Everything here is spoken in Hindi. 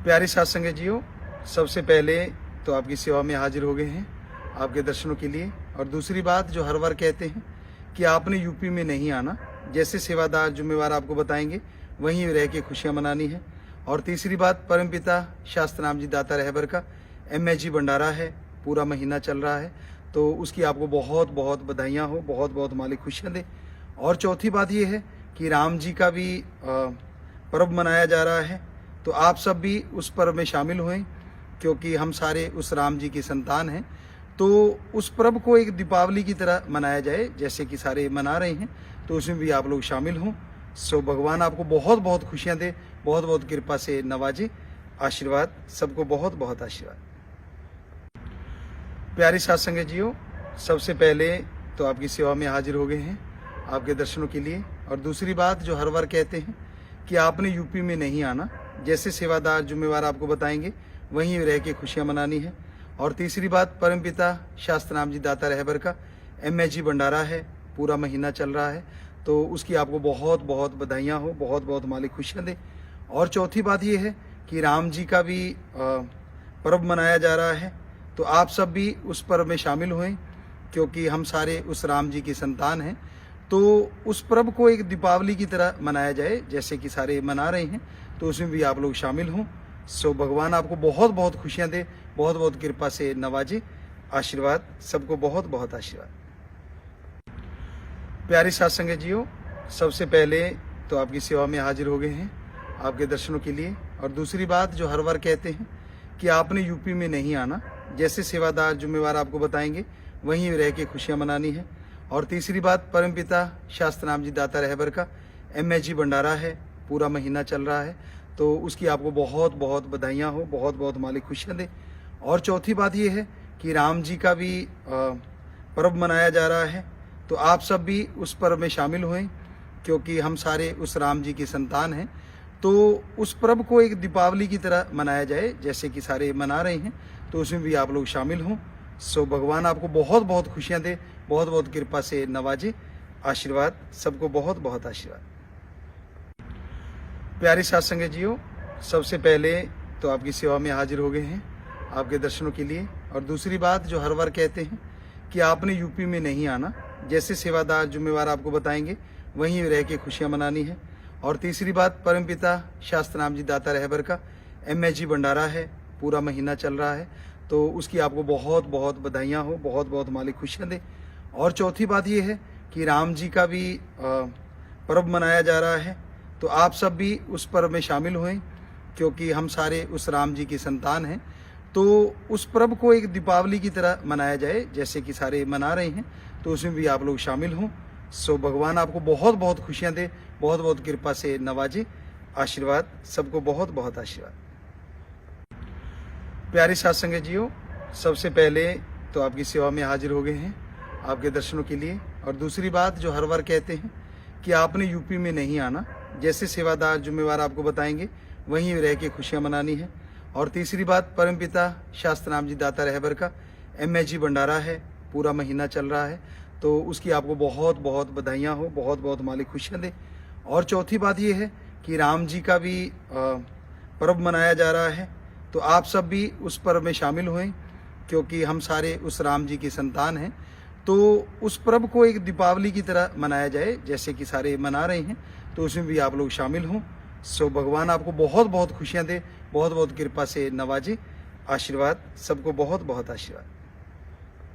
प्यारे साथ संगत जियो, सबसे पहले तो आपकी सेवा में हाजिर हो गए हैं आपके दर्शनों के लिए। और दूसरी बात जो हर बार कहते हैं कि आपने यूपी में नहीं आना, जैसे सेवादार जुम्मेवार आपको बताएंगे वहीं रह के खुशियां मनानी है। और तीसरी बात, परमपिता शास्त्रनाम जी दाता रहबर का MSG भंडारा है, पूरा महीना चल रहा है, तो उसकी आपको बहुत बहुत बधाइयाँ हो, बहुत बहुत मालिक खुशियाँ दे। और चौथी बात ये है कि राम जी का भी पर्व मनाया जा रहा है, तो आप सब भी उस पर्व में शामिल हुए, क्योंकि हम सारे उस राम जी की संतान हैं। तो उस पर्व को एक दीपावली की तरह मनाया जाए, जैसे कि सारे मना रहे हैं, तो उसमें भी आप लोग शामिल हों। सो भगवान आपको बहुत बहुत खुशियाँ दे, बहुत बहुत कृपा से नवाजे। आशीर्वाद, सबको बहुत बहुत आशीर्वाद। प्यारे साथ संगत जियो, सबसे पहले तो आपकी सेवा में हाजिर हो गए हैं आपके दर्शनों के लिए। और दूसरी बात जो हर बार कहते हैं कि आपने यूपी में नहीं आना, जैसे सेवादार जुम्मेवार आपको बताएंगे वहीं रह के खुशियां मनानी है। और तीसरी बात, परमपिता शास्त्रनाम जी दाता रहबर का MSG भंडारा है, पूरा महीना चल रहा है, तो उसकी आपको बहुत बहुत बधाइयाँ हो, बहुत बहुत मालिक खुशियाँ दे। और चौथी बात ये है कि राम जी का भी पर्व मनाया जा रहा है, तो आप सब भी उस पर्व में शामिल हुए, क्योंकि हम सारे उस राम जी की संतान हैं। तो उस पर्व को एक दीपावली की तरह मनाया जाए, जैसे कि सारे मना रहे हैं, तो उसमें भी आप लोग शामिल हों। सो भगवान आपको बहुत बहुत खुशियाँ दे, बहुत बहुत कृपा से नवाजे। आशीर्वाद, सबको बहुत बहुत आशीर्वाद। प्यारे साथ संगत जियो, सबसे पहले तो आपकी सेवा में हाजिर हो गए हैं आपके दर्शनों के लिए। और दूसरी बात जो हर बार कहते हैं कि आपने यूपी में नहीं आना, जैसे सेवादार जुम्मेवार आपको बताएंगे वहीं रह के खुशियां मनानी है। और तीसरी बात, परमपिता शास्त्रनाम जी दाता रहबर का MSG भंडारा है, पूरा महीना चल रहा है, तो उसकी आपको बहुत बहुत बधाइयाँ हो, बहुत बहुत मालिक खुशियाँ दे। और चौथी बात ये है कि राम जी का भी पर्व मनाया जा रहा है, तो आप सब भी उस पर्व में शामिल हुए, क्योंकि हम सारे उस राम जी की संतान हैं। तो उस पर्व को एक दीपावली की तरह मनाया जाए, जैसे कि सारे मना रहे हैं, तो उसमें भी आप लोग शामिल हों। सो भगवान आपको बहुत बहुत खुशियाँ दे, बहुत बहुत कृपा से नवाजे। आशीर्वाद, सबको बहुत बहुत आशीर्वाद। प्यारे साथ संगत जियो, सबसे पहले तो आपकी सेवा में हाजिर हो गए हैं आपके दर्शनों के लिए। और दूसरी बात जो हर बार कहते हैं कि आपने यूपी में नहीं आना, जैसे सेवादार जुम्मेवार आपको बताएंगे वहीं रह के खुशियां मनानी है। और तीसरी बात, परमपिता शास्त्रनाम जी दाता रहबर का MSG भंडारा है, पूरा महीना चल रहा है, तो उसकी आपको बहुत बहुत बधाइयाँ हो, बहुत बहुत मालिक खुशियाँ दे। और चौथी बात ये है कि राम जी का भी पर्व मनाया जा रहा है, तो आप सब भी उस पर्व में शामिल हुए, क्योंकि हम सारे उस राम जी की संतान हैं। तो उस पर्व को एक दीपावली की तरह मनाया जाए, जैसे कि सारे मना रहे हैं, तो उसमें भी आप लोग शामिल हों। सो भगवान आपको बहुत बहुत खुशियाँ दे, बहुत बहुत कृपा से नवाजे। आशीर्वाद, सबको बहुत बहुत आशीर्वाद। प्यारे साथ संगत जियो, सबसे पहले तो आपकी सेवा में हाजिर हो गए हैं आपके दर्शनों के लिए। और दूसरी बात जो हर बार कहते हैं कि आपने यूपी में नहीं आना, जैसे सेवादार जुम्मेवार आपको बताएंगे वहीं रह के खुशियां मनानी है। और तीसरी बात, परमपिता शास्त्रनाम जी दाता रहबर का MSG भंडारा है, पूरा महीना चल रहा है, तो उसकी आपको बहुत बहुत बधाइयाँ हो, बहुत बहुत मालिक खुशियाँ दे। और चौथी बात ये है कि राम जी का भी पर्व मनाया जा रहा है, तो आप सब भी उस पर्व में शामिल हुए, क्योंकि हम सारे उस राम जी की संतान हैं। तो उस पर्व को एक दीपावली की तरह मनाया जाए, जैसे कि सारे मना रहे हैं, तो उसमें भी आप लोग शामिल हों। सो भगवान आपको बहुत बहुत खुशियाँ दे, बहुत बहुत कृपा से नवाजे। आशीर्वाद, सबको बहुत बहुत आशीर्वाद।